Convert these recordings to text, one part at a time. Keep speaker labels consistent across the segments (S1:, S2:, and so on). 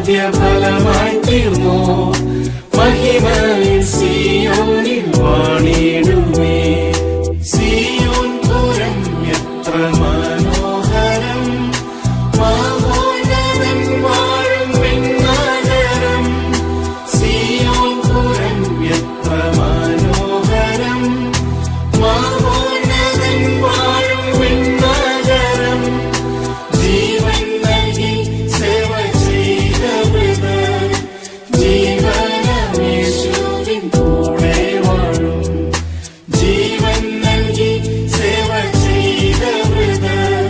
S1: ആദ്യ ഫലമായി തീർന്നോ മഹിമയിൽ സിയോനിൽ വാണിടുമേ. സിയോൻ പുരം എത്ര മനോഹരം, മഹോന്നതൻ വാഴും വിണ്ണാകരം. സിയോൻ പുരം എത്ര മനോഹരം, മഹോന്നതൻ വാഴും വിണ്ണാകരം. ജീവൻ നൽകി സേവ ചെയ്ത വൃതർ, ജീവനമേശുവിൻ കൂടെ വാഴും. ജീവൻ നൽകി സേവ ചെയ്ത വൃതർ,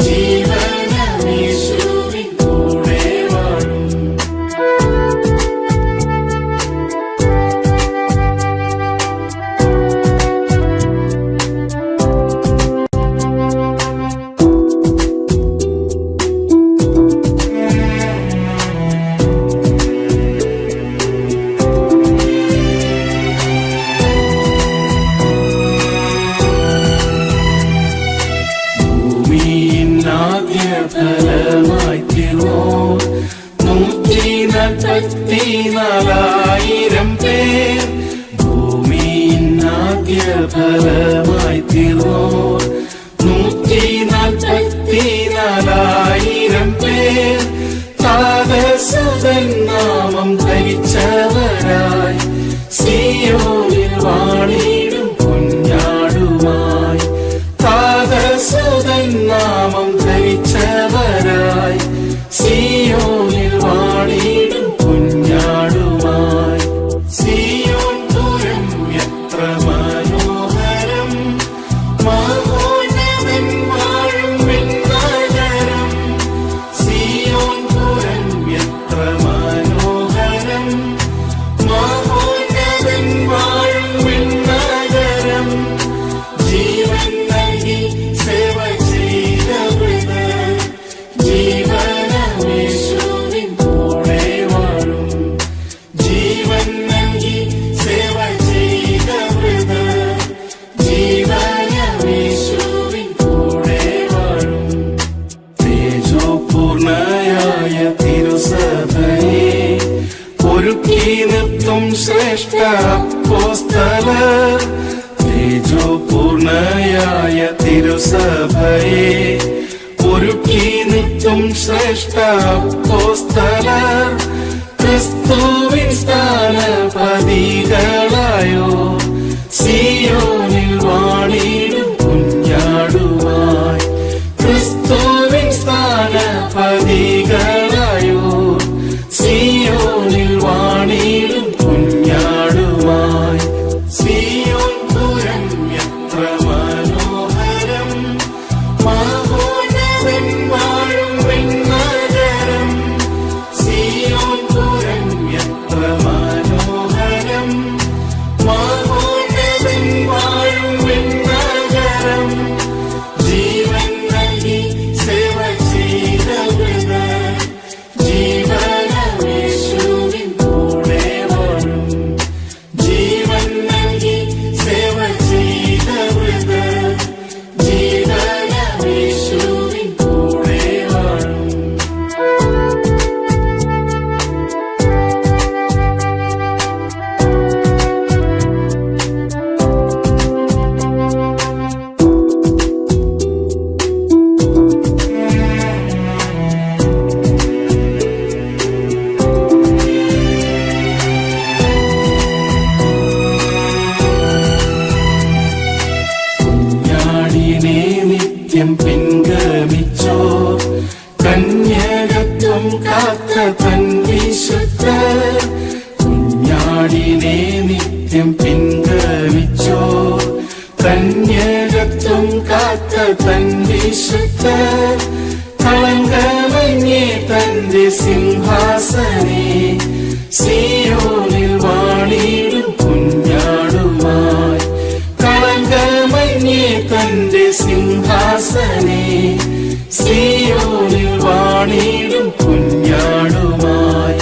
S1: ജീവനമേശുവിൻ കൂടെ വാഴും. ഭൂമിയിന്നാദ്യ ഫലമായി തീർന്നോ 144,000 പേർ. ഭൂമിയിന്നാദ്യ ഫലമായി തീർന്നോ 144,000 പേർ. താതസുതൻ നാമം ധരിച്ചവരായി സിയോനിൽ വാണിടും കുഞ്ഞാടുമായി. താതസുതൻ നാമം ധരിച്ചവരായി സിയോനിൽ വാണിടും കുഞ്ഞാടുമായി. സിയോൻ പുരം എത്ര മനോഹരം, മഹോന്നതൻ വാഴും വിണ്ണാകരം. സിയോൻ പുരം എത്ര മനോഹരം, മഹോന്നതൻ വാഴും വിണ്ണാകരം. ജീവൻ നൽകി സേവ ചെയ്ത വൃതർ, ജീവനമേശുവിൻ കൂടെ വാഴും. ജീവൻ നൽകി സേവ ചെയ്ത വൃതർ, ജീവനമേശുവിൻ കൂടെ വാഴും. തേജോപൂർണയായ തിരുസഭയെ ഒരുക്കി നിർത്തും ശ്രേഷ്ഠ അപ്പോസ്തലർ. തേജോപൂർണയായ തിരുസഭയെ ഒരുക്കി നിർത്തും ശ്രേഷ്ഠ അപ്പോസ്തലർ. ക്രിസ്തുവിൻ സ്ഥാനപതികളായോ സിയോനിൽ വാണിടും കുഞ്ഞാടുമായി. ക്രിസ്തുവിൻ സ്ഥാനപതികളായോ സിയോനിൽ വാണിടും കുഞ്ഞാടുമായി. സിയോൻ പുരം എത്ര മനോഹരം, മഹോന്നതൻ വാഴും വിണ്ണാകരം. സിയോൻ പുരം എത്ര മനോഹരം, മഹോന്നതൻ വാഴും വിണ്ണാകരം. ജീവൻ നൽകി സേവ ചെയ്ത വൃതർ, ജീവനമേശുവിൻ കൂടെ വാഴും. ജീവൻ നൽകി സേവ ചെയ്ത വൃതർ, ജീവനമേശുവിൻ കൂടെ വാഴും. കുഞ്ഞാടിനെ നിത്യം പിൻഗമിച്ചോ, കന്യകത്വം കാത്ത തൻ വിശുദ്ധർ. കുഞ്ഞാടിനെ നിത്യം പിൻഗമിച്ചോ, കന്യകത്വം കാത്ത തൻ വിശുദ്ധർ. കളങ്കമന്യേ തന്റെ സിംഹാസനെ സിയോനിൽ വാണിടും കുഞ്ഞാടുമായി. കളങ്കമന്യേ തന്റെ സിംഹാസനെ സിയോനിൽ വാണിടും കുഞ്ഞാടുമായി.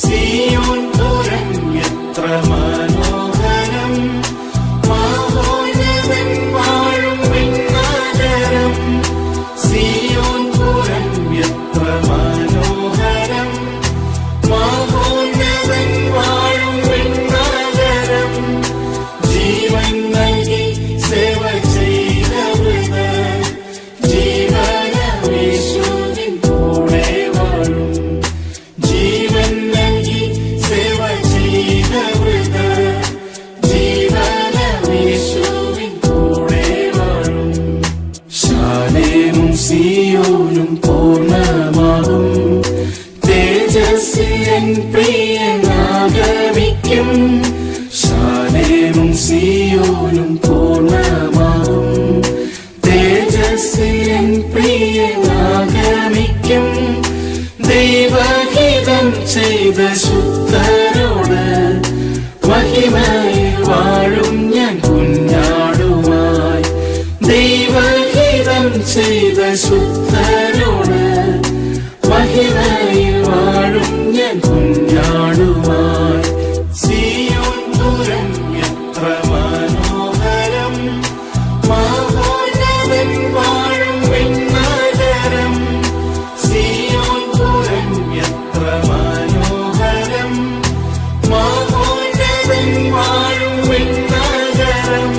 S1: സിയോൻ പുരം എത്ര മനോഹരം, മഹോന്നതൻ വാഴും വിണ്ണാകരം. സിയോൻ പുരം എത്ര മനോഹരം, ശാലേമും സിയോനും പൂർണ്ണമാകും തേജസ്സിൻ പ്രിയനാഗമിക്കും ശാലേമും സിയോനും പൂർണ്ണമാകും തേജസ്സിൻ പ്രിയനാഗമിക്കും ദൈവഹിതം ചെയ്ത ശുദ്ധരോട് മഹിമയിൽ വാഴും ഞാൻ കുഞ്ഞാടുമായി ദൈവഹിതം ചെയ്ത ശുദ്ധരോട് മഹിമയിൽ വാഴും ഞാൻ കുഞ്ഞാടുമായി സിയോൻ പുരം എത്ര മനോഹരം മഹോന്നതൻ വാഴും വിണ്ണാകരം സിയോൻ പുരം എത്ര മനോഹരം മഹോന്നതൻ വാഴും വിണ്ണാകരം